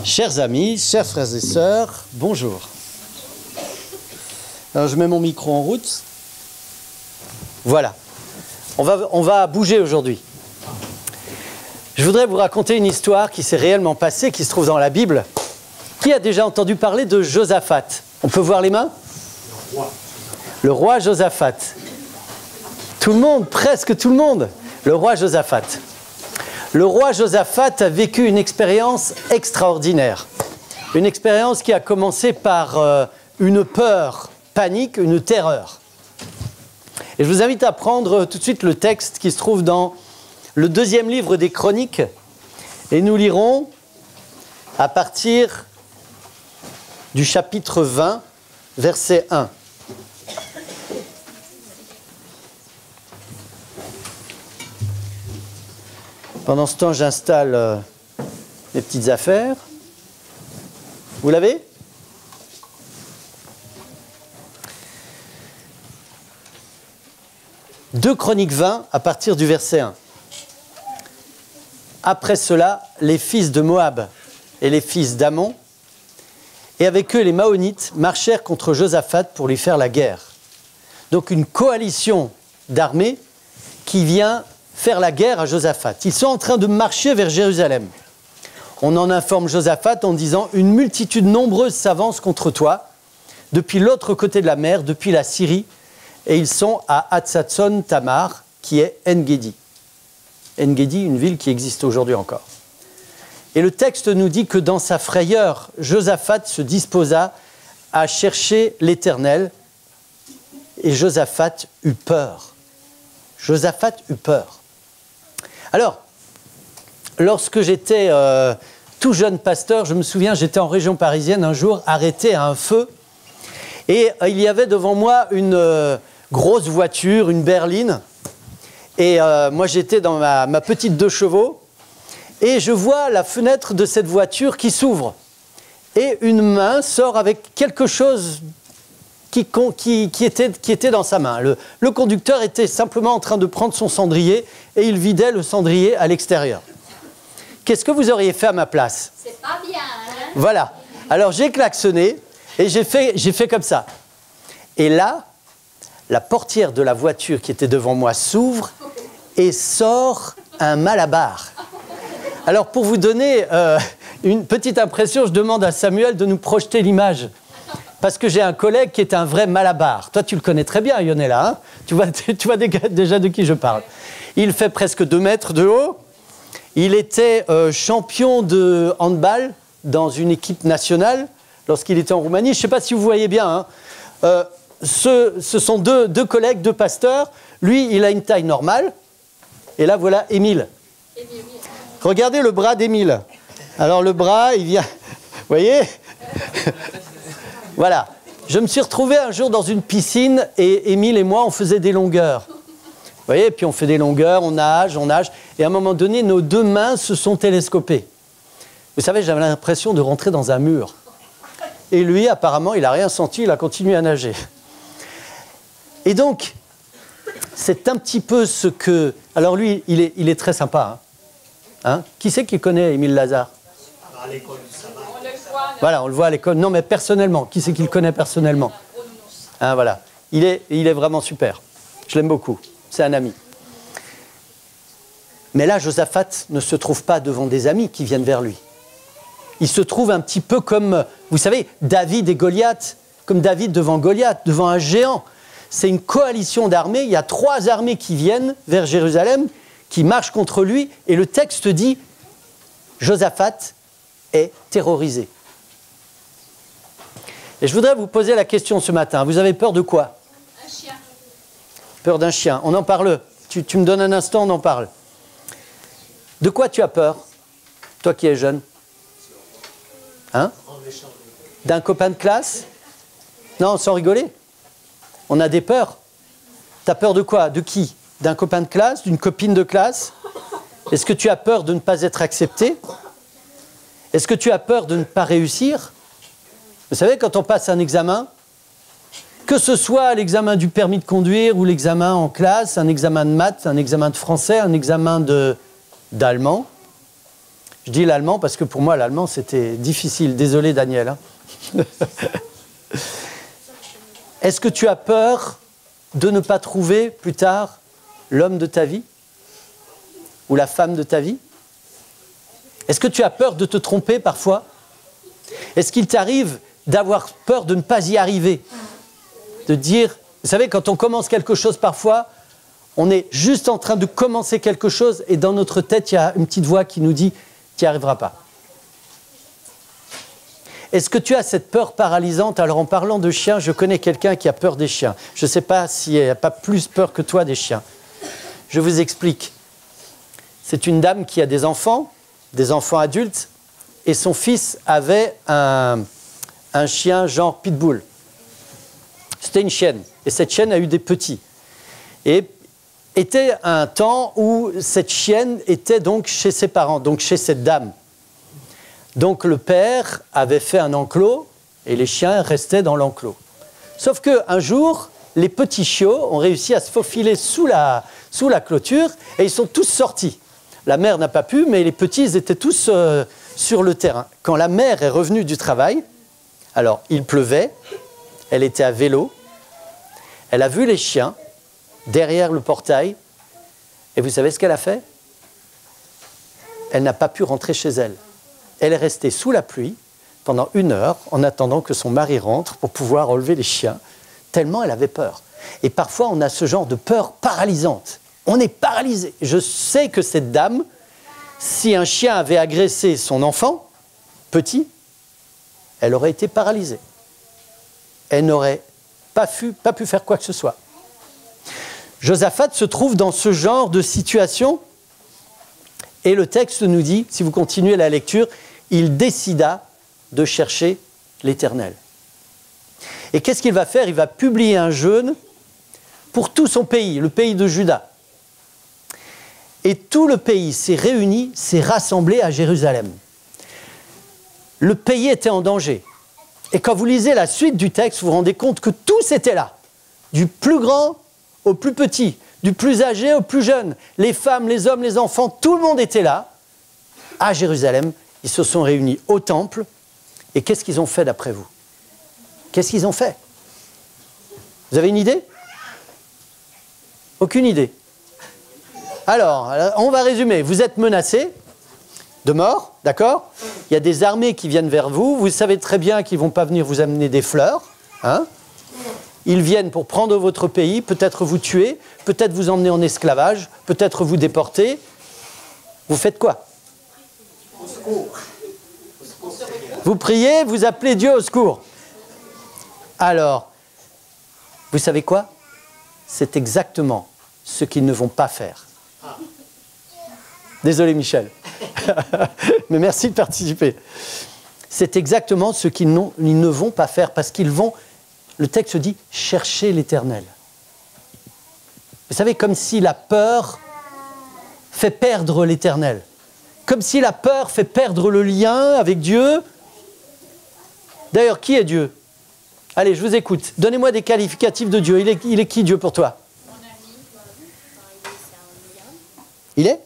Chers amis, chers frères et sœurs, bonjour. Alors je mets mon micro en route. Voilà. On va bouger aujourd'hui. Je voudrais vous raconter une histoire qui s'est réellement passée, qui se trouve dans la Bible. Qui a déjà entendu parler de Josaphat? On peut voir les mains? Le roi. Le roi Josaphat. Tout le monde, presque tout le monde. Le roi Josaphat. Le roi Josaphat a vécu une expérience extraordinaire. Une expérience qui a commencé par une peur, panique, une terreur. Et je vous invite à prendre tout de suite le texte qui se trouve dans le deuxième livre des Chroniques. Et nous lirons à partir du chapitre 20, verset 1. Pendant ce temps, j'installe mes petites affaires. Vous l'avez? Deux Chroniques 20 à partir du verset 1. Après cela, les fils de Moab et les fils d'Ammon, et avec eux les Maonites, marchèrent contre Josaphat pour lui faire la guerre. Donc une coalition d'armées qui vient faire la guerre à Josaphat. Ils sont en train de marcher vers Jérusalem. On en informe Josaphat en disant « Une multitude nombreuse s'avance contre toi, depuis l'autre côté de la mer, depuis la Syrie, et ils sont à Hatzatson Tamar, qui est En-Gedi. En-Gedi, une ville qui existe aujourd'hui encore. Et le texte nous dit que dans sa frayeur, Josaphat se disposa à chercher l'Éternel, et Josaphat eut peur. Josaphat eut peur. Alors, lorsque j'étais tout jeune pasteur, je me souviens, j'étais en région parisienne un jour, arrêté à un feu, et il y avait devant moi une grosse voiture, une berline, et moi j'étais dans ma petite 2 chevaux, et je vois la fenêtre de cette voiture qui s'ouvre, et une main sort avec quelque chose qui était dans sa main. Le conducteur était simplement en train de prendre son cendrier et il vidait le cendrier à l'extérieur. Qu'est-ce que vous auriez fait à ma place? C'est pas bien, hein? Voilà. Alors j'ai klaxonné et j'ai fait comme ça. Et là, la portière de la voiture qui était devant moi s'ouvre et sort un malabar. Alors pour vous donner une petite impression, je demande à Samuel de nous projeter l'image. Parce que j'ai un collègue qui est un vrai malabar. Toi, tu le connais très bien, Yonela. Hein, tu vois déjà de qui je parle. Il fait presque 2 mètres de haut. Il était champion de handball dans une équipe nationale lorsqu'il était en Roumanie. Je ne sais pas si vous voyez bien. Hein. Ce sont deux collègues, 2 pasteurs. Lui, il a une taille normale. Et là, voilà Émile. Regardez le bras d'Émile. Alors, le bras, il vient... Vous voyez? Voilà, je me suis retrouvé un jour dans une piscine et Émile et moi, on faisait des longueurs. Vous voyez, puis on fait des longueurs, on nage, et à un moment donné, nos 2 mains se sont télescopées. Vous savez, j'avais l'impression de rentrer dans un mur. Et lui, apparemment, il n'a rien senti, il a continué à nager. Et donc, c'est un petit peu ce que... Alors lui, il est très sympa. Hein, qui c'est qui connaît Émile Lazare? À l'école du sabbat. Voilà, on le voit à l'école. Non, mais personnellement. Qui c'est qui le connaît personnellement? Hein, voilà. Il est vraiment super. Je l'aime beaucoup. C'est un ami. Mais là, Josaphat ne se trouve pas devant des amis qui viennent vers lui. Il se trouve un petit peu comme, vous savez, David et Goliath. Comme David devant Goliath, devant un géant. C'est une coalition d'armées. Il y a 3 armées qui viennent vers Jérusalem, qui marchent contre lui. Et le texte dit, Josaphat est terrorisé. Et je voudrais vous poser la question ce matin. Vous avez peur de quoi? Un chien. Peur d'un chien. On en parle. Tu me donnes un instant, on en parle. De quoi tu as peur? Toi qui es jeune. Hein? D'un copain de classe? Non, sans rigoler. On a des peurs. Tu as peur de quoi? De qui? D'un copain de classe? D'une copine de classe? Est-ce que tu as peur de ne pas être accepté? Est-ce que tu as peur de ne pas réussir? Vous savez, quand on passe un examen, que ce soit l'examen du permis de conduire ou l'examen en classe, un examen de maths, un examen de français, un examen d'allemand, Je dis l'allemand parce que pour moi, l'allemand, c'était difficile. Désolé, Daniel. Hein. Est-ce que tu as peur de ne pas trouver plus tard l'homme de ta vie ou la femme de ta vie? Est-ce que tu as peur de te tromper parfois? Est-ce qu'il t'arrive d'avoir peur de ne pas y arriver? De dire, vous savez, quand on commence quelque chose parfois, on est juste en train de commencer quelque chose et dans notre tête, il y a une petite voix qui nous dit, tu n'y arriveras pas. Est-ce que tu as cette peur paralysante? Alors en parlant de chiens, je connais quelqu'un qui a peur des chiens. Je ne sais pas s'il n'a pas plus peur que toi des chiens. Je vous explique. C'est une dame qui a des enfants adultes, et son fils avait un chien genre pitbull. C'était une chienne, et cette chienne a eu des petits. Et était un temps où cette chienne était donc chez ses parents, donc chez cette dame. Donc le père avait fait un enclos, et les chiens restaient dans l'enclos. Sauf qu'un jour, les petits chiots ont réussi à se faufiler sous la clôture, et ils sont tous sortis. La mère n'a pas pu, mais les petits, ils étaient tous sur le terrain. Quand la mère est revenue du travail, alors il pleuvait, elle était à vélo, elle a vu les chiens derrière le portail, et vous savez ce qu'elle a fait? Elle n'a pas pu rentrer chez elle. Elle est restée sous la pluie pendant 1 heure en attendant que son mari rentre pour pouvoir enlever les chiens, tellement elle avait peur. Et parfois, on a ce genre de peur paralysante. On est paralysé. Je sais que cette dame, si un chien avait agressé son enfant, petit, elle aurait été paralysée. Elle n'aurait pas pu faire quoi que ce soit. Josaphat se trouve dans ce genre de situation, et le texte nous dit, si vous continuez la lecture, il décida de chercher l'Éternel. Et qu'est-ce qu'il va faire? Il va publier un jeûne pour tout son pays, le pays de Juda. Et tout le pays s'est réuni, s'est rassemblé à Jérusalem. Le pays était en danger. Et quand vous lisez la suite du texte, vous vous rendez compte que tous étaient là. Du plus grand au plus petit, du plus âgé au plus jeune. Les femmes, les hommes, les enfants, tout le monde était là. À Jérusalem, ils se sont réunis au temple. Et qu'est-ce qu'ils ont fait d'après vous? Qu'est-ce qu'ils ont fait? Vous avez une idée? Aucune idée. Alors, on va résumer. Vous êtes menacés de mort, d'accord? Il y a des armées qui viennent vers vous. Vous savez très bien qu'ils ne vont pas venir vous amener des fleurs. Hein? Ils viennent pour prendre votre pays, peut-être vous tuer, peut-être vous emmener en esclavage, peut-être vous déporter. Vous faites quoi? Au secours. Vous priez, vous appelez Dieu au secours. Alors, vous savez quoi? C'est exactement ce qu'ils ne vont pas faire. Désolé Michel, mais merci de participer. C'est exactement ce qu'ils ne vont pas faire, parce qu'ils vont, le texte dit, chercher l'Éternel. Vous savez, comme si la peur fait perdre l'Éternel. Comme si la peur fait perdre le lien avec Dieu. D'ailleurs, qui est Dieu? Allez, je vous écoute. Donnez-moi des qualificatifs de Dieu. Il est qui Dieu pour toi? Il est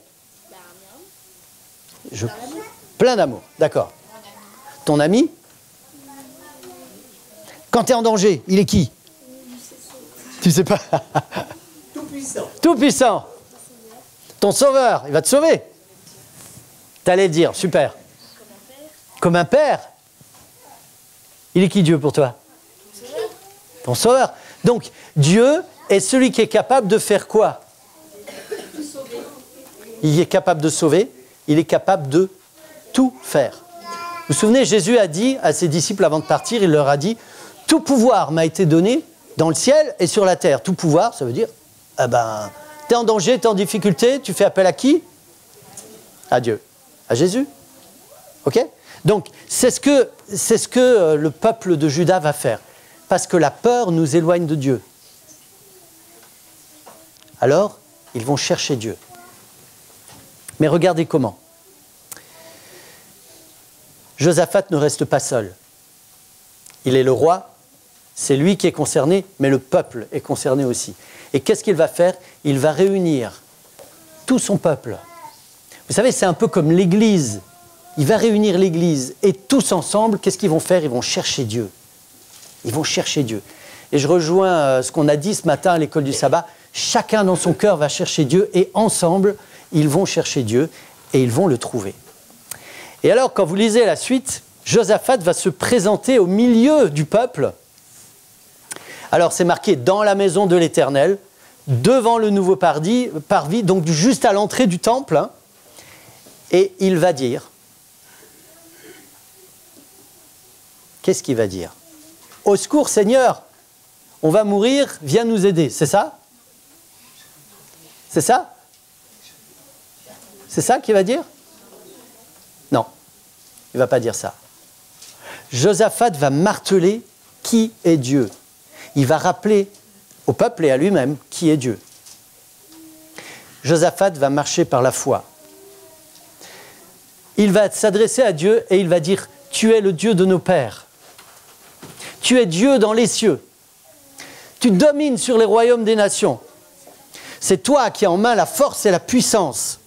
plein d'amour, d'accord. Ton ami? Quand tu es en danger, il est qui? Tu sais pas? Tout puissant. Tout puissant. Ton sauveur, il va te sauver. T'allais dire, super. Comme un père. Il est qui Dieu pour toi? Ton sauveur. Donc, Dieu est celui qui est capable de faire quoi? Il est capable de sauver, il est capable de tout faire. Vous vous souvenez, Jésus a dit à ses disciples avant de partir, il leur a dit, tout pouvoir m'a été donné dans le ciel et sur la terre. Tout pouvoir, ça veut dire, t'es en danger, t'es en difficulté, tu fais appel à qui? À Dieu. À Jésus. Ok? Donc, c'est ce que le peuple de Juda va faire. Parce que la peur nous éloigne de Dieu. Alors, ils vont chercher Dieu. Mais regardez comment. Josaphat ne reste pas seul. Il est le roi, c'est lui qui est concerné, mais le peuple est concerné aussi. Et qu'est-ce qu'il va faire? Il va réunir tout son peuple. Vous savez, c'est un peu comme l'Église il va réunir l'Église et tous ensemble, qu'est-ce qu'ils vont faire? Ils vont chercher Dieu. Ils vont chercher Dieu. Et je rejoins ce qu'on a dit ce matin à l'école du sabbat. Chacun dans son cœur va chercher Dieu et ensemble, ils vont chercher Dieu et ils vont le trouver. Et alors, quand vous lisez la suite, Josaphat va se présenter au milieu du peuple. Alors, c'est marqué dans la maison de l'Éternel, devant le nouveau parvis, donc juste à l'entrée du temple. Hein, et il va dire, qu'est-ce qu'il va dire? Au secours, Seigneur, on va mourir, viens nous aider. C'est ça? C'est ça? C'est ça qu'il va dire? Non, il ne va pas dire ça. Josaphat va marteler qui est Dieu. Il va rappeler au peuple et à lui-même qui est Dieu. Josaphat va marcher par la foi. Il va s'adresser à Dieu et il va dire « Tu es le Dieu de nos pères. Tu es Dieu dans les cieux. Tu domines sur les royaumes des nations. C'est toi qui as en main la force et la puissance.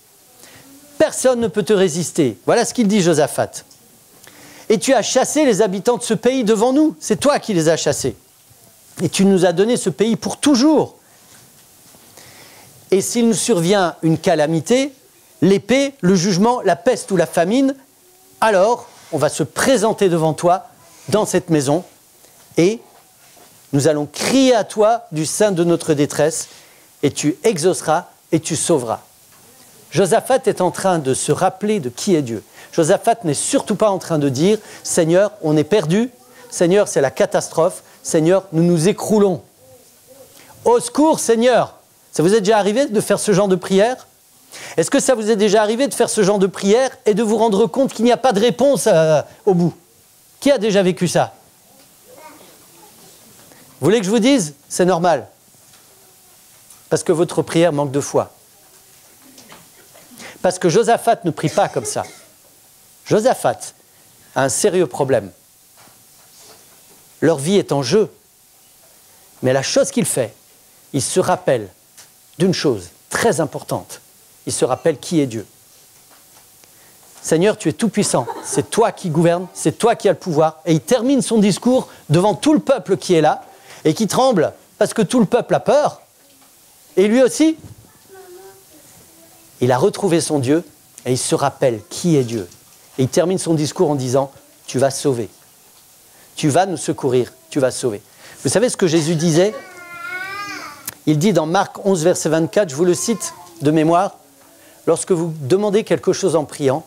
Personne ne peut te résister. » Voilà ce qu'il dit Josaphat. Et tu as chassé les habitants de ce pays devant nous. C'est toi qui les as chassés. Et tu nous as donné ce pays pour toujours. Et s'il nous survient une calamité, l'épée, le jugement, la peste ou la famine, alors on va se présenter devant toi dans cette maison et nous allons crier à toi du sein de notre détresse et tu exauceras et tu sauveras. Josaphat est en train de se rappeler de qui est Dieu. Josaphat n'est surtout pas en train de dire « Seigneur, on est perdu. Seigneur, c'est la catastrophe. Seigneur, nous nous écroulons. Au secours, Seigneur !» Ça vous est déjà arrivé de faire ce genre de prière? Est-ce que ça vous est déjà arrivé de faire ce genre de prière et de vous rendre compte qu'il n'y a pas de réponse au bout? Qui a déjà vécu ça? Vous voulez que je vous dise? C'est normal. Parce que votre prière manque de foi. Parce que Josaphat ne prie pas comme ça. Josaphat a un sérieux problème. Leur vie est en jeu. Mais la chose qu'il fait, il se rappelle d'une chose très importante. Il se rappelle qui est Dieu. Seigneur, tu es tout puissant. C'est toi qui gouvernes, c'est toi qui as le pouvoir. Et il termine son discours devant tout le peuple qui est là et qui tremble parce que tout le peuple a peur. Et lui aussi. Il a retrouvé son Dieu et il se rappelle qui est Dieu. Et il termine son discours en disant « Tu vas sauver. Tu vas nous secourir. Tu vas sauver. » Vous savez ce que Jésus disait? Il dit dans Marc 11, verset 24, je vous le cite de mémoire, « Lorsque vous demandez quelque chose en priant,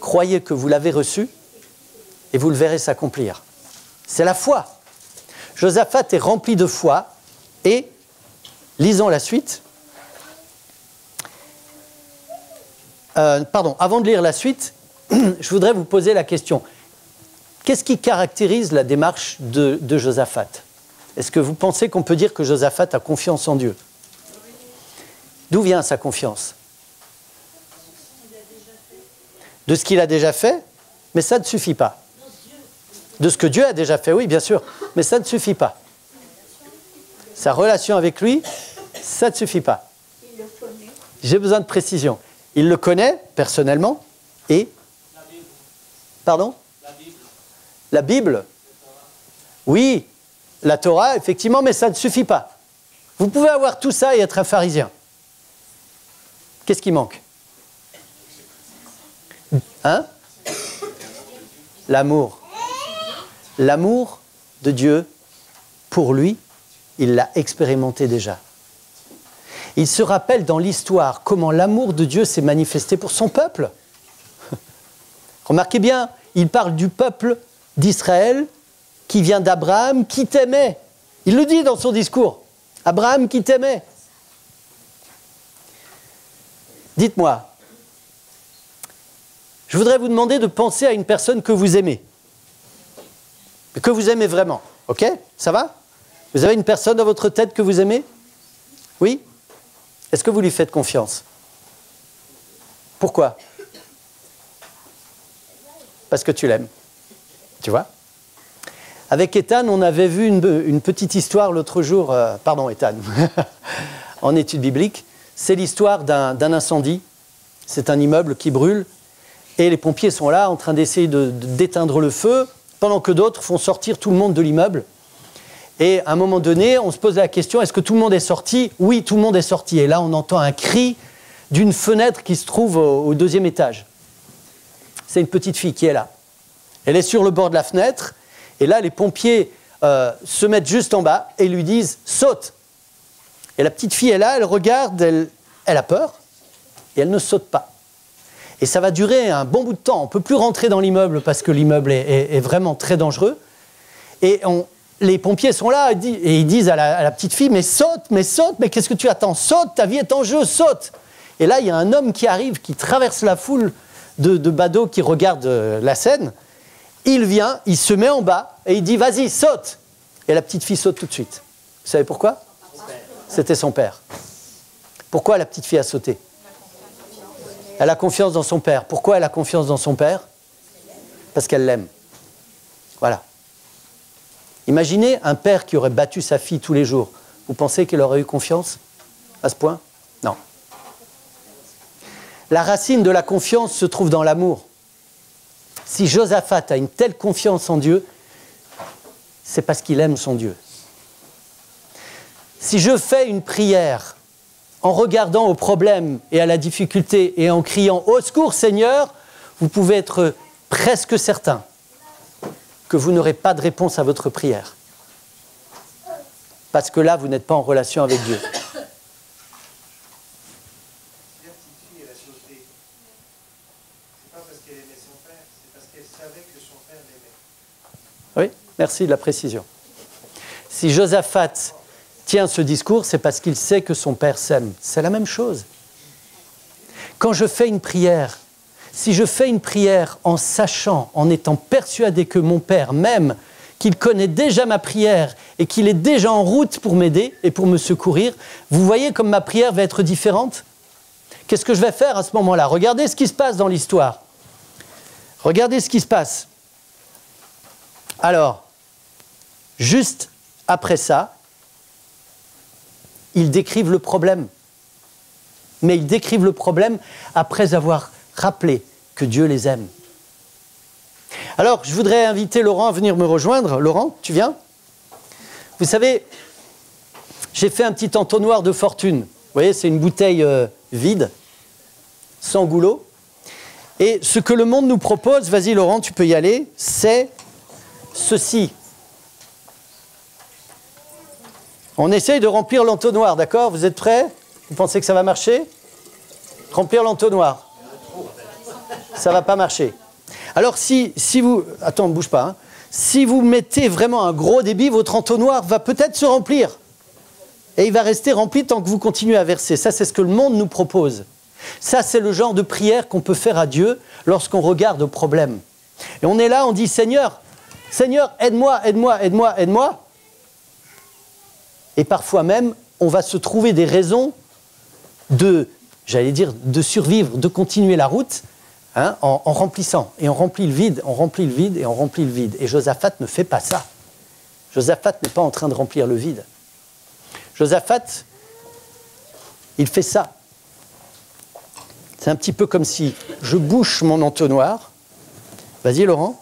croyez que vous l'avez reçu et vous le verrez s'accomplir. » C'est la foi. Josaphat est rempli de foi et, lisons la suite. Avant de lire la suite, je voudrais vous poser la question. Qu'est-ce qui caractérise la démarche de Josaphat? Est-ce que vous pensez qu'on peut dire que Josaphat a confiance en Dieu? D'où vient sa confiance? De ce qu'il a déjà fait, mais ça ne suffit pas. De ce que Dieu a déjà fait, oui, bien sûr, mais ça ne suffit pas. Sa relation avec lui, ça ne suffit pas. J'ai besoin de précision. Il le connaît personnellement et... Pardon? La Bible. Oui, la Torah, effectivement, mais ça ne suffit pas. Vous pouvez avoir tout ça et être un pharisien. Qu'est-ce qui manque? Hein? L'amour. L'amour de Dieu, pour lui, il l'a expérimenté déjà. Il se rappelle dans l'histoire comment l'amour de Dieu s'est manifesté pour son peuple. Remarquez bien, il parle du peuple d'Israël qui vient d'Abraham, qui t'aimait. Il le dit dans son discours. Abraham qui t'aimait. Dites-moi, je voudrais vous demander de penser à une personne que vous aimez. Que vous aimez vraiment. Ok? Ça va? Vous avez une personne dans votre tête que vous aimez? Oui? Est-ce que vous lui faites confiance? Pourquoi? Parce que tu l'aimes. Tu vois? Avec Ethan, on avait vu une petite histoire l'autre jour, pardon Ethan, en études bibliques. C'est l'histoire d'un incendie. C'est un immeuble qui brûle. Et les pompiers sont là en train d'essayer d'éteindre le feu, pendant que d'autres font sortir tout le monde de l'immeuble. Et à un moment donné, on se pose la question, est-ce que tout le monde est sorti? Oui, tout le monde est sorti. Et là, on entend un cri d'une fenêtre qui se trouve au deuxième étage. C'est une petite fille qui est là. Elle est sur le bord de la fenêtre. Et là, les pompiers se mettent juste en bas et lui disent « saute ». Et la petite fille est là, elle regarde, elle a peur. Et elle ne saute pas. Et ça va durer un bon bout de temps. On ne peut plus rentrer dans l'immeuble parce que l'immeuble est vraiment très dangereux. Et les pompiers sont là et ils disent à la petite fille « mais saute, mais qu'est-ce que tu attends? Saute, ta vie est en jeu, saute !» Et là, il y a un homme qui arrive, qui traverse la foule de badauds qui regardent la scène. Il vient, il se met en bas et il dit « vas-y, saute !» Et la petite fille saute tout de suite. Vous savez pourquoi? C'était son père. Pourquoi la petite fille a sauté? Elle a confiance dans son père. Pourquoi elle a confiance dans son père? Parce qu'elle l'aime. Voilà. Imaginez un père qui aurait battu sa fille tous les jours. Vous pensez qu'elle aurait eu confiance à ce point? Non. La racine de la confiance se trouve dans l'amour. Si Josaphat a une telle confiance en Dieu, c'est parce qu'il aime son Dieu. Si je fais une prière en regardant au problème et à la difficulté et en criant « Au secours Seigneur », vous pouvez être presque certain que vous n'aurez pas de réponse à votre prière. Parce que là, vous n'êtes pas en relation avec Dieu. La petite fille, elle a sauté. C'est pas parce qu'elle aimait son père, c'est parce qu'elle savait que son père l'aimait. Oui, merci de la précision. Si Josaphat tient ce discours, c'est parce qu'il sait que son père s'aime. C'est la même chose. Quand je fais une prière, si je fais une prière en sachant, en étant persuadé que mon père m'aime, qu'il connaît déjà ma prière et qu'il est déjà en route pour m'aider et pour me secourir, vous voyez comme ma prière va être différente? Qu'est-ce que je vais faire à ce moment-là? Regardez ce qui se passe dans l'histoire. Regardez ce qui se passe. Alors, juste après ça, ils décrivent le problème. Mais ils décrivent le problème après avoir rappelé que Dieu les aime. Alors, je voudrais inviter Laurent à venir me rejoindre. Laurent, tu viens? Vous savez, j'ai fait un petit entonnoir de fortune. Vous voyez, c'est une bouteille vide, sans goulot. Et ce que le monde nous propose, vas-y Laurent, tu peux y aller, c'est ceci. On essaye de remplir l'entonnoir, d'accord? Vous êtes prêts? Vous pensez que ça va marcher? Remplir l'entonnoir. Ça ne va pas marcher. Alors si vous... Attends, ne bouge pas. Hein. Si vous mettez vraiment un gros débit, votre entonnoir va peut-être se remplir. Et il va rester rempli tant que vous continuez à verser. Ça, c'est ce que le monde nous propose. Ça, c'est le genre de prière qu'on peut faire à Dieu lorsqu'on regarde au problème. Et on est là, on dit, Seigneur, Seigneur, aide-moi, aide-moi, aide-moi, aide-moi. Et parfois même, on va se trouver des raisons de survivre, de continuer la route, hein, en remplissant. Et on remplit le vide, on remplit le vide, et on remplit le vide. Et Josaphat ne fait pas ça. Josaphat n'est pas en train de remplir le vide. Josaphat, il fait ça. C'est un petit peu comme si je bouche mon entonnoir. Vas-y, Laurent.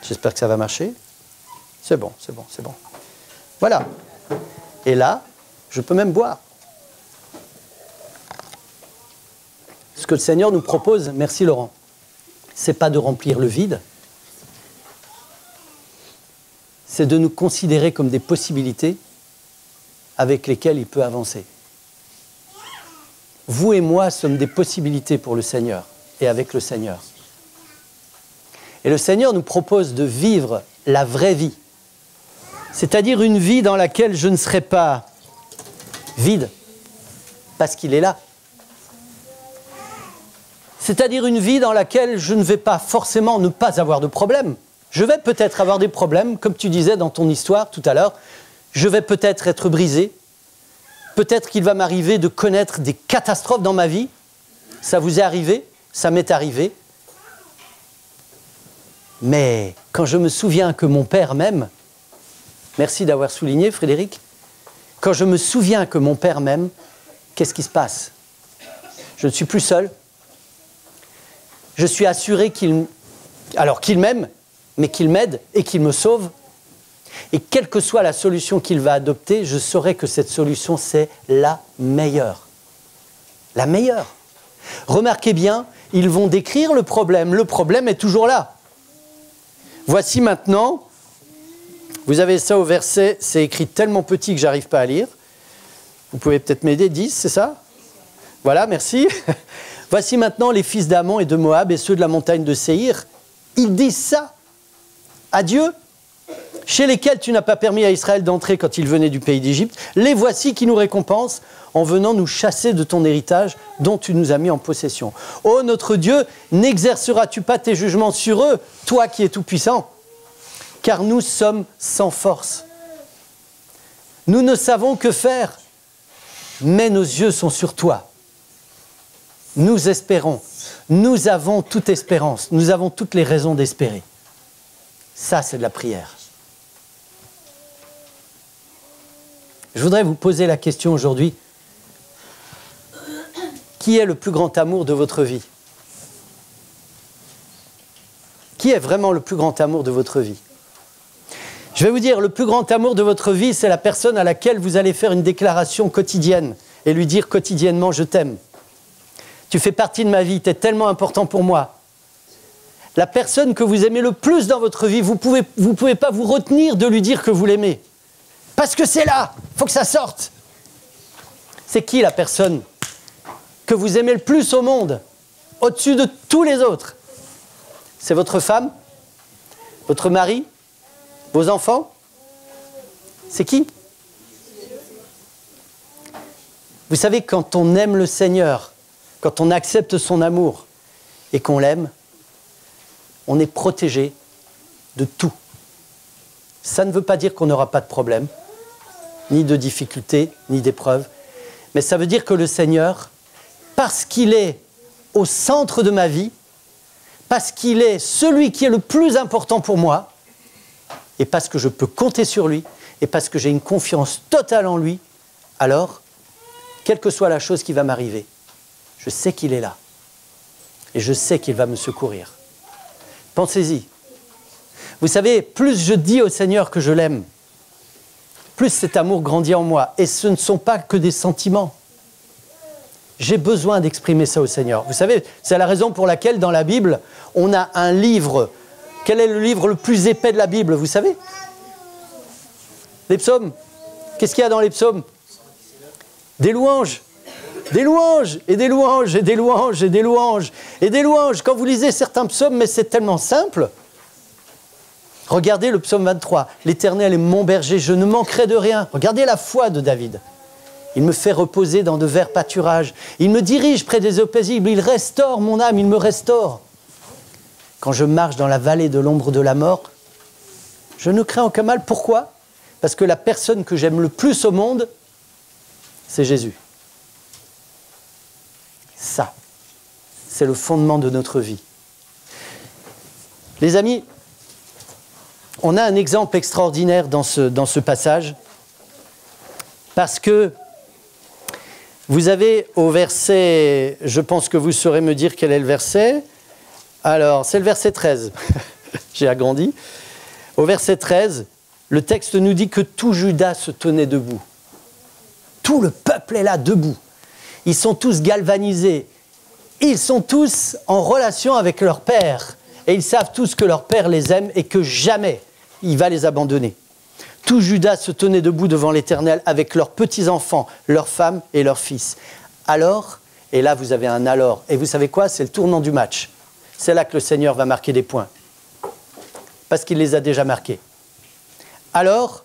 J'espère que ça va marcher. C'est bon, c'est bon, c'est bon. Voilà. Et là, je peux même boire. Ce que le Seigneur nous propose, merci Laurent, c'est pas de remplir le vide, c'est de nous considérer comme des possibilités avec lesquelles il peut avancer. Vous et moi sommes des possibilités pour le Seigneur et avec le Seigneur. Et le Seigneur nous propose de vivre la vraie vie, c'est-à-dire une vie dans laquelle je ne serai pas vide, parce qu'il est là. C'est-à-dire une vie dans laquelle je ne vais pas forcément ne pas avoir de problème. Je vais peut-être avoir des problèmes, comme tu disais dans ton histoire tout à l'heure. Je vais peut-être être brisé. Peut-être qu'il va m'arriver de connaître des catastrophes dans ma vie. Ça vous est arrivé, ça m'est arrivé. Mais quand je me souviens que mon Père m'aime, merci d'avoir souligné Frédéric, quand je me souviens que mon Père m'aime, qu'est-ce qui se passe? Je ne suis plus seul. je suis assuré qu'il m'aime, mais qu'il m'aide et qu'il me sauve. Et quelle que soit la solution qu'il va adopter, je saurai que cette solution, c'est la meilleure. La meilleure. Remarquez bien, ils vont décrire le problème. Le problème est toujours là. Voici maintenant, vous avez ça au verset, c'est écrit tellement petit que j'arrive pas à lire. Vous pouvez peut-être m'aider, 10, c'est ça? Voilà, merci. Voici maintenant les fils d'Amon et de Moab et ceux de la montagne de Séhir. Ils disent ça à Dieu, chez lesquels tu n'as pas permis à Israël d'entrer quand il venait du pays d'Égypte. Les voici qui nous récompensent en venant nous chasser de ton héritage dont tu nous as mis en possession. Ô notre Dieu, n'exerceras-tu pas tes jugements sur eux, toi qui es tout-puissant? Car nous sommes sans force. Nous ne savons que faire, mais nos yeux sont sur toi. Nous espérons, nous avons toute espérance, nous avons toutes les raisons d'espérer. Ça, c'est de la prière. Je voudrais vous poser la question aujourd'hui. Qui est le plus grand amour de votre vie? Qui est vraiment le plus grand amour de votre vie? Je vais vous dire, le plus grand amour de votre vie, c'est la personne à laquelle vous allez faire une déclaration quotidienne et lui dire quotidiennement « je t'aime ». Tu fais partie de ma vie, tu es tellement important pour moi. La personne que vous aimez le plus dans votre vie, vous pouvez pas vous retenir de lui dire que vous l'aimez. Parce que c'est là, il faut que ça sorte. C'est qui la personne que vous aimez le plus au monde, au-dessus de tous les autres? C'est votre femme? Votre mari? Vos enfants? C'est qui? Vous savez, quand on aime le Seigneur, quand on accepte son amour et qu'on l'aime, on est protégé de tout. Ça ne veut pas dire qu'on n'aura pas de problème, ni de difficultés, ni d'épreuves, mais ça veut dire que le Seigneur, parce qu'il est au centre de ma vie, parce qu'il est celui qui est le plus important pour moi, et parce que je peux compter sur lui, et parce que j'ai une confiance totale en lui, alors, quelle que soit la chose qui va m'arriver, je sais qu'il est là. Et je sais qu'il va me secourir. Pensez-y. Vous savez, plus je dis au Seigneur que je l'aime, plus cet amour grandit en moi. Et ce ne sont pas que des sentiments. J'ai besoin d'exprimer ça au Seigneur. Vous savez, c'est la raison pour laquelle dans la Bible, on a un livre. Quel est le livre le plus épais de la Bible, vous savez? Les psaumes. Qu'est-ce qu'il y a dans les psaumes? Des louanges. Des louanges, et des louanges, et des louanges, et des louanges, et des louanges. Quand vous lisez certains psaumes, mais c'est tellement simple. Regardez le psaume 23. L'Éternel est mon berger, je ne manquerai de rien. Regardez la foi de David. Il me fait reposer dans de verts pâturages. Il me dirige près des eaux paisibles. Il restaure mon âme, il me restaure. Quand je marche dans la vallée de l'ombre de la mort, je ne crains aucun mal. Pourquoi? Parce que la personne que j'aime le plus au monde, c'est Jésus. Ça, c'est le fondement de notre vie. Les amis, on a un exemple extraordinaire dans ce passage, parce que vous avez au verset, je pense que vous saurez me dire quel est le verset. Alors, c'est le verset 13. J'ai agrandi. Au verset 13, le texte nous dit que tout Juda se tenait debout. Tout le peuple est là, debout. Ils sont tous galvanisés. Ils sont tous en relation avec leur père. Et ils savent tous que leur père les aime et que jamais il va les abandonner. Tout Juda se tenait debout devant l'Éternel avec leurs petits-enfants, leurs femmes et leurs fils. Alors, et là vous avez un alors, et vous savez quoi? C'est le tournant du match. C'est là que le Seigneur va marquer des points. Parce qu'il les a déjà marqués. Alors,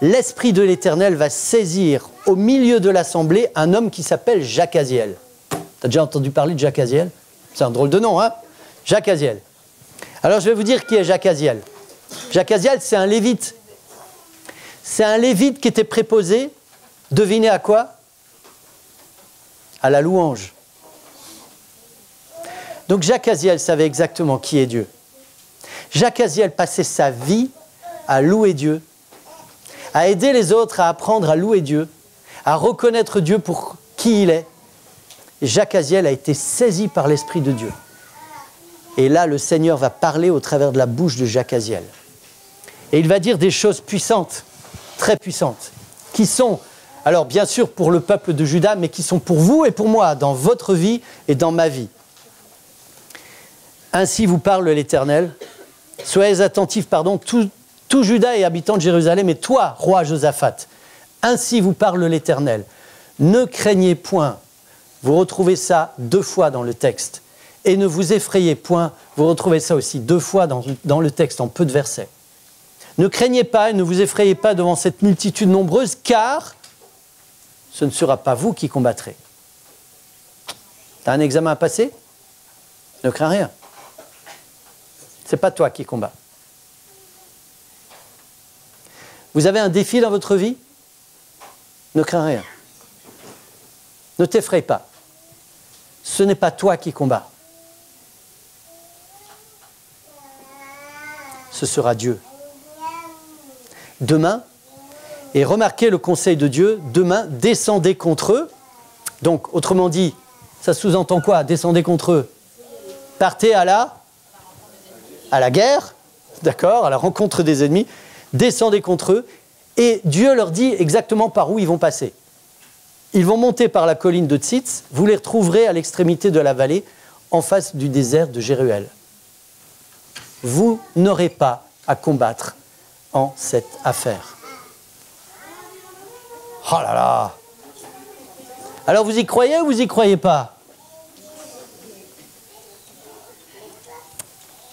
l'Esprit de l'Éternel va saisir au milieu de l'assemblée un homme qui s'appelle Jacaziel. Tu as déjà entendu parler de Jacaziel? C'est un drôle de nom, hein? Jacaziel. Alors, je vais vous dire qui est Jacaziel. Jacaziel, c'est un lévite. C'est un lévite qui était préposé, devinez à quoi? À la louange. Donc, Jacaziel savait exactement qui est Dieu. Jacaziel passait sa vie à louer Dieu, à aider les autres à apprendre à louer Dieu, à reconnaître Dieu pour qui il est. Et Jacaziel a été saisi par l'Esprit de Dieu. Et là, le Seigneur va parler au travers de la bouche de Jacaziel. Et il va dire des choses puissantes, très puissantes, qui sont, alors bien sûr pour le peuple de Juda, mais qui sont pour vous et pour moi, dans votre vie et dans ma vie. Ainsi vous parle l'Éternel. Soyez attentifs, tout Juda et habitants de Jérusalem, et toi, roi Josaphat. Ainsi vous parle l'Éternel. Ne craignez point. Vous retrouvez ça 2 fois dans le texte. Et ne vous effrayez point. Vous retrouvez ça aussi 2 fois dans le texte, en peu de versets. Ne craignez pas et ne vous effrayez pas devant cette multitude nombreuse, car ce ne sera pas vous qui combattrez. Tu as un examen à passer? Ne crains rien. Ce n'est pas toi qui combats. Vous avez un défi dans votre vie? Ne crains rien. Ne t'effraie pas. Ce n'est pas toi qui combats. Ce sera Dieu. Demain, et remarquez le conseil de Dieu, demain, descendez contre eux. Donc, autrement dit, ça sous-entend quoi? Descendez contre eux. Partez à la guerre, d'accord, à la rencontre des ennemis. Descendez contre eux. Et Dieu leur dit exactement par où ils vont passer. Ils vont monter par la colline de Tzitz, vous les retrouverez à l'extrémité de la vallée, en face du désert de Jéruel. Vous n'aurez pas à combattre en cette affaire. Oh là là! Alors vous y croyez ou vous y croyez pas?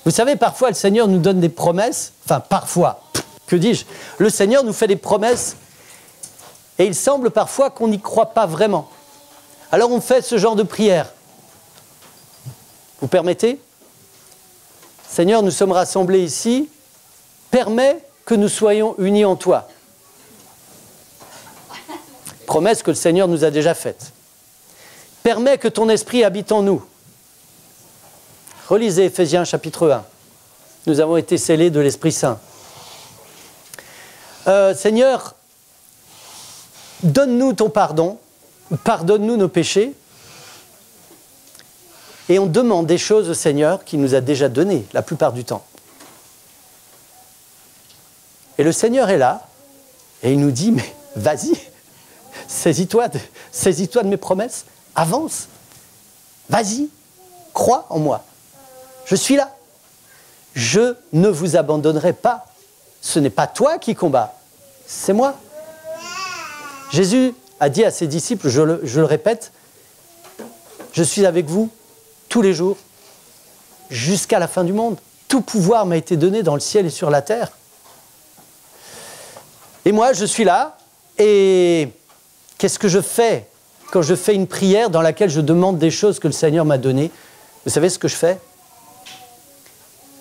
Vous savez, parfois le Seigneur nous donne des promesses, enfin parfois, que dis-je? Le Seigneur nous fait des promesses et il semble parfois qu'on n'y croit pas vraiment. Alors on fait ce genre de prière. Vous permettez? Seigneur, nous sommes rassemblés ici, permets que nous soyons unis en toi. Promesse que le Seigneur nous a déjà faite. Permets que ton esprit habite en nous. Relisez Éphésiens chapitre 1. Nous avons été scellés de l'Esprit Saint. Seigneur, donne-nous ton pardon, pardonne-nous nos péchés. Et on demande des choses au Seigneur qu'il nous a déjà données la plupart du temps. Et le Seigneur est là et il nous dit, mais vas-y, saisis-toi de mes promesses, avance, vas-y, crois en moi, je suis là. Je ne vous abandonnerai pas. Ce n'est pas toi qui combats, c'est moi. Jésus a dit à ses disciples, je le répète, je suis avec vous tous les jours, jusqu'à la fin du monde. Tout pouvoir m'a été donné dans le ciel et sur la terre. Et moi, je suis là, et qu'est-ce que je fais quand je fais une prière dans laquelle je demande des choses que le Seigneur m'a données? Vous savez ce que je fais?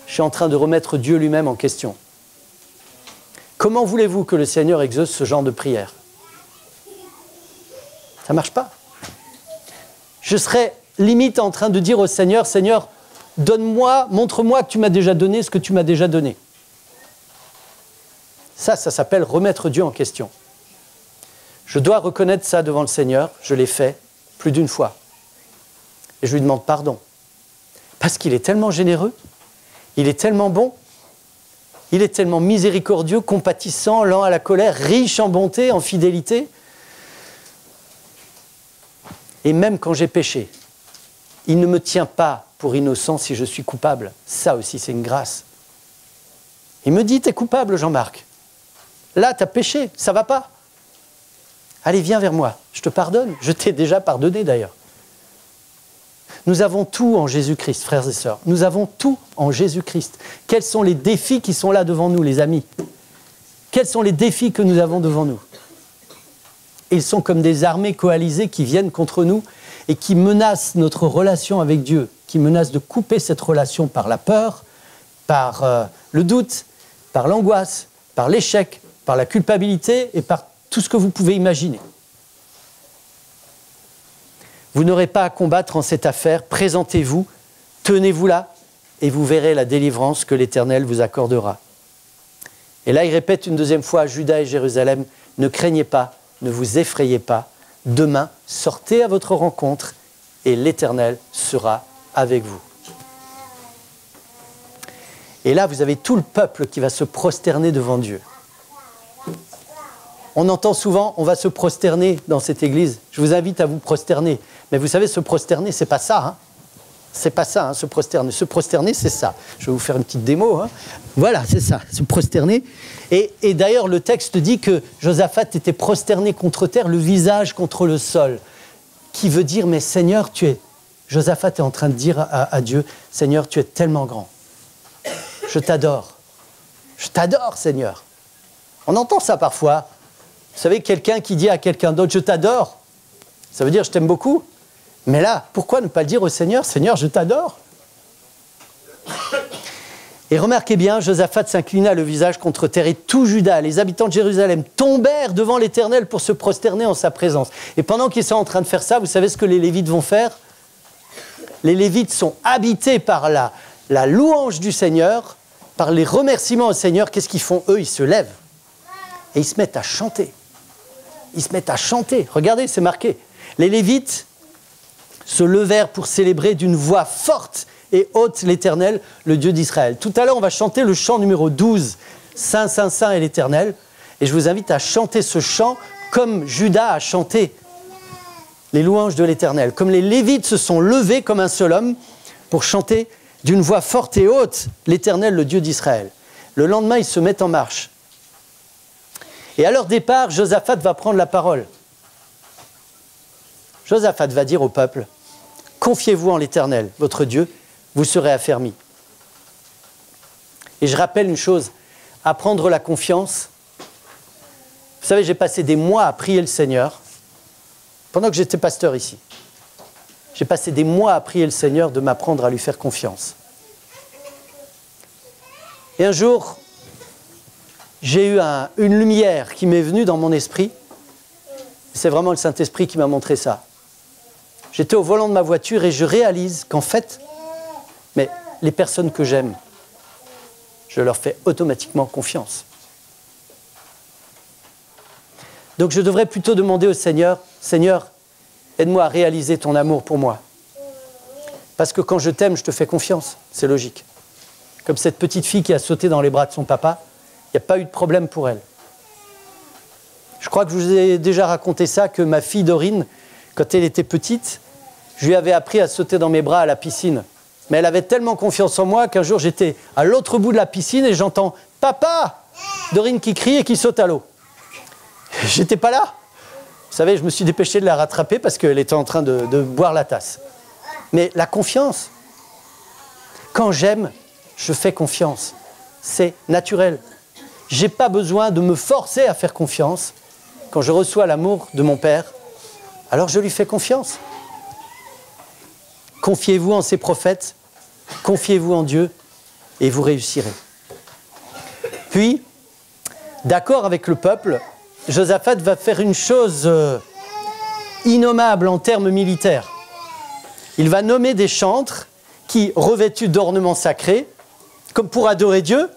Je suis en train de remettre Dieu lui-même en question. Comment voulez-vous que le Seigneur exauce ce genre de prière? Ça ne marche pas. Je serais limite en train de dire au Seigneur, Seigneur, donne-moi, montre-moi que tu m'as déjà donné ce que tu m'as déjà donné. Ça s'appelle remettre Dieu en question. Je dois reconnaître ça devant le Seigneur, je l'ai fait plus d'une fois. Et je lui demande pardon. Parce qu'il est tellement généreux, il est tellement bon, il est tellement miséricordieux, compatissant, lent à la colère, riche en bonté, en fidélité. Et même quand j'ai péché, il ne me tient pas pour innocent si je suis coupable. Ça aussi, c'est une grâce. Il me dit, t'es coupable, Jean-Marc. Là, t'as péché, ça va pas. Allez, viens vers moi, je te pardonne. Je t'ai déjà pardonné d'ailleurs. Nous avons tout en Jésus-Christ, frères et sœurs. Nous avons tout en Jésus-Christ. Quels sont les défis qui sont là devant nous, les amis? Quels sont les défis que nous avons devant nous? Ils sont comme des armées coalisées qui viennent contre nous et qui menacent notre relation avec Dieu, qui menacent de couper cette relation par la peur, par le doute, par l'angoisse, par l'échec, par la culpabilité et par tout ce que vous pouvez imaginer. Vous n'aurez pas à combattre en cette affaire, présentez-vous, tenez-vous là, et vous verrez la délivrance que l'Éternel vous accordera. Et là, il répète une deuxième fois à Juda et Jérusalem, ne craignez pas, ne vous effrayez pas, demain, sortez à votre rencontre, et l'Éternel sera avec vous. Et là, vous avez tout le peuple qui va se prosterner devant Dieu. On entend souvent, on va se prosterner dans cette église. Je vous invite à vous prosterner. Mais vous savez, se prosterner, c'est pas ça. Hein. C'est pas ça, hein, se prosterner. Se prosterner, c'est ça. Je vais vous faire une petite démo. Hein. Voilà, c'est ça, se prosterner. Et d'ailleurs, le texte dit que Josaphat était prosterné contre terre, le visage contre le sol. Qui veut dire, mais Seigneur, tu es... Josaphat est en train de dire à Dieu, Seigneur, tu es tellement grand. Je t'adore. Je t'adore, Seigneur. On entend ça parfois. Vous savez, quelqu'un qui dit à quelqu'un d'autre, je t'adore. Ça veut dire, je t'aime beaucoup. Mais là, pourquoi ne pas le dire au Seigneur, Seigneur, je t'adore. Et remarquez bien, Josaphat s'inclina le visage contre terre et tout Juda, les habitants de Jérusalem, tombèrent devant l'Éternel pour se prosterner en sa présence. Et pendant qu'ils sont en train de faire ça, vous savez ce que les Lévites vont faire? Les Lévites sont habités par la louange du Seigneur, par les remerciements au Seigneur. Qu'est-ce qu'ils font? Eux, ils se lèvent et ils se mettent à chanter. Ils se mettent à chanter. Regardez, c'est marqué. Les Lévites se levèrent pour célébrer d'une voix forte et haute l'Éternel, le Dieu d'Israël. Tout à l'heure, on va chanter le chant numéro 12, Saint, Saint, Saint est l'Éternel. Et je vous invite à chanter ce chant comme Judas a chanté les louanges de l'Éternel. Comme les Lévites se sont levés comme un seul homme pour chanter d'une voix forte et haute l'Éternel, le Dieu d'Israël. Le lendemain, ils se mettent en marche. Et à leur départ, Josaphat va prendre la parole. Josaphat va dire au peuple, « Confiez-vous en l'Éternel, votre Dieu, vous serez affermis. » Et je rappelle une chose, apprendre la confiance. Vous savez, j'ai passé des mois à prier le Seigneur, pendant que j'étais pasteur ici. J'ai passé des mois à prier le Seigneur de m'apprendre à lui faire confiance. Et un jour, j'ai eu une lumière qui m'est venue dans mon esprit. C'est vraiment le Saint-Esprit qui m'a montré ça. J'étais au volant de ma voiture et je réalise qu'en fait, mais les personnes que j'aime, je leur fais automatiquement confiance. Donc je devrais plutôt demander au Seigneur, « Seigneur, aide-moi à réaliser ton amour pour moi. » Parce que quand je t'aime, je te fais confiance, c'est logique. Comme cette petite fille qui a sauté dans les bras de son papa, il n'y a pas eu de problème pour elle. Je crois que je vous ai déjà raconté ça, que ma fille Dorine, quand elle était petite, je lui avais appris à sauter dans mes bras à la piscine. Mais elle avait tellement confiance en moi qu'un jour j'étais à l'autre bout de la piscine et j'entends « Papa !» Dorine qui crie et qui saute à l'eau. J'étais pas là. Vous savez, je me suis dépêché de la rattraper parce qu'elle était en train de boire la tasse. Mais la confiance, quand j'aime, je fais confiance. C'est naturel. Je n'ai pas besoin de me forcer à faire confiance. Quand je reçois l'amour de mon Père, alors je lui fais confiance. Confiez-vous en ses prophètes, confiez-vous en Dieu et vous réussirez. Puis, d'accord avec le peuple, Josaphat va faire une chose innommable en termes militaires. Il va nommer des chantres qui, revêtus d'ornements sacrés, comme pour adorer Dieu,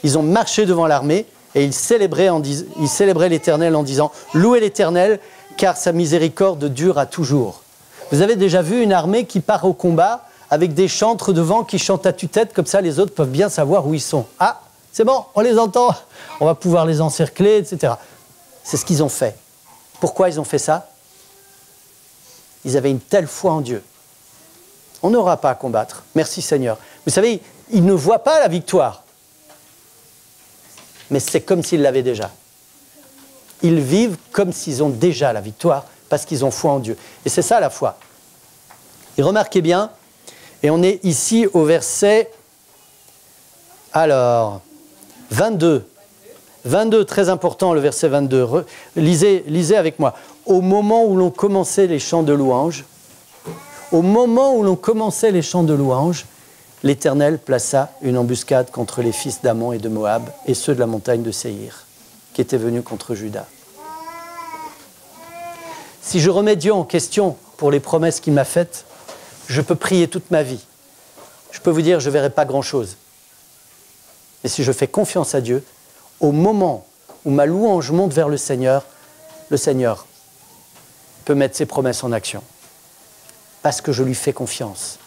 ils ont marché devant l'armée et ils célébraient l'Éternel en disant « Louez l'Éternel, car sa miséricorde dure à toujours. » Vous avez déjà vu une armée qui part au combat avec des chantres devant qui chantent à tue-tête, comme ça les autres peuvent bien savoir où ils sont. Ah, c'est bon, on les entend, on va pouvoir les encercler, etc. C'est ce qu'ils ont fait. Pourquoi ils ont fait ça? Ils avaient une telle foi en Dieu. On n'aura pas à combattre. Merci Seigneur. Vous savez, ils ne voient pas la victoire. Mais c'est comme s'ils l'avaient déjà. Ils vivent comme s'ils ont déjà la victoire parce qu'ils ont foi en Dieu. Et c'est ça la foi. Et remarquez bien, et on est ici au verset, alors, 22. 22, très important le verset 22. Lisez avec moi. Au moment où l'on commençait les chants de louange, l'Éternel plaça une embuscade contre les fils d'Ammon et de Moab et ceux de la montagne de Séhir, qui étaient venus contre Juda. Si je remets Dieu en question pour les promesses qu'il m'a faites, je peux prier toute ma vie. Je peux vous dire, je ne verrai pas grand-chose. Mais si je fais confiance à Dieu, au moment où ma louange monte vers le Seigneur peut mettre ses promesses en action. Parce que je lui fais confiance.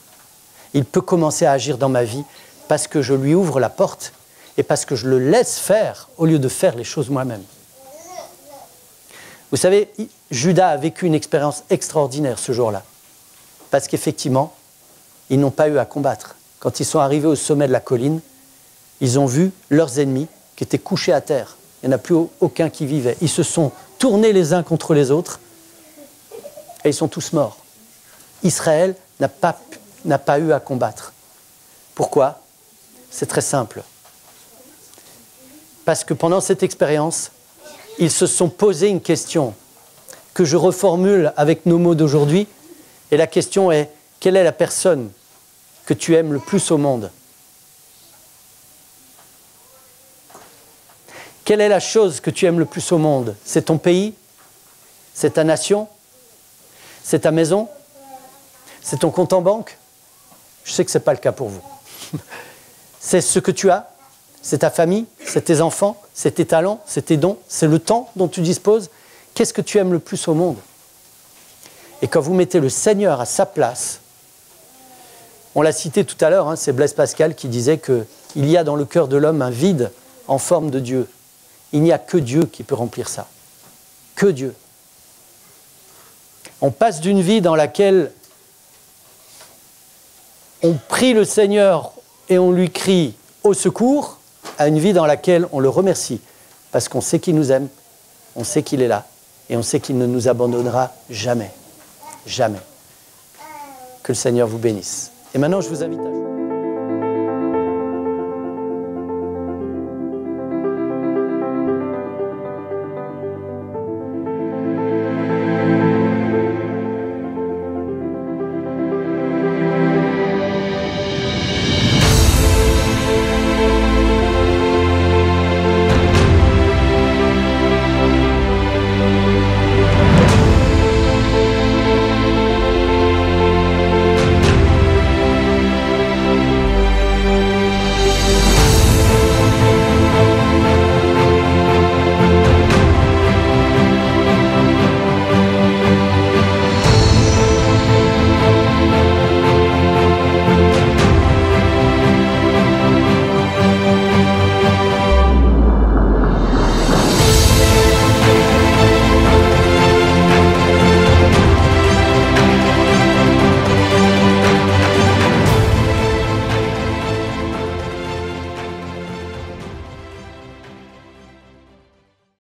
il peut commencer à agir dans ma vie parce que je lui ouvre la porte et parce que je le laisse faire au lieu de faire les choses moi-même. Vous savez, Juda a vécu une expérience extraordinaire ce jour-là. Parce qu'effectivement, ils n'ont pas eu à combattre. Quand ils sont arrivés au sommet de la colline, ils ont vu leurs ennemis qui étaient couchés à terre. Il n'y en a plus aucun qui vivait. Ils se sont tournés les uns contre les autres et ils sont tous morts. Israël n'a pas eu à combattre. Pourquoi? C'est très simple. Parce que pendant cette expérience, ils se sont posé une question que je reformule avec nos mots d'aujourd'hui. Et la question est, quelle est la personne que tu aimes le plus au monde? Quelle est la chose que tu aimes le plus au monde? C'est ton pays? C'est ta nation? C'est ta maison? C'est ton compte en banque? Je sais que ce n'est pas le cas pour vous. C'est ce que tu as? C'est ta famille? C'est tes enfants? C'est tes talents? C'est tes dons? C'est le temps dont tu disposes? Qu'est-ce que tu aimes le plus au monde? Et quand vous mettez le Seigneur à sa place, on l'a cité tout à l'heure, hein, c'est Blaise Pascal qui disait qu'il y a dans le cœur de l'homme un vide en forme de Dieu. Il n'y a que Dieu qui peut remplir ça. Que Dieu. On passe d'une vie dans laquelle on prie le Seigneur et on lui crie au secours, à une vie dans laquelle on le remercie parce qu'on sait qu'il nous aime, on sait qu'il est là et on sait qu'il ne nous abandonnera jamais. Jamais. Que le Seigneur vous bénisse. Et maintenant, je vous invite à...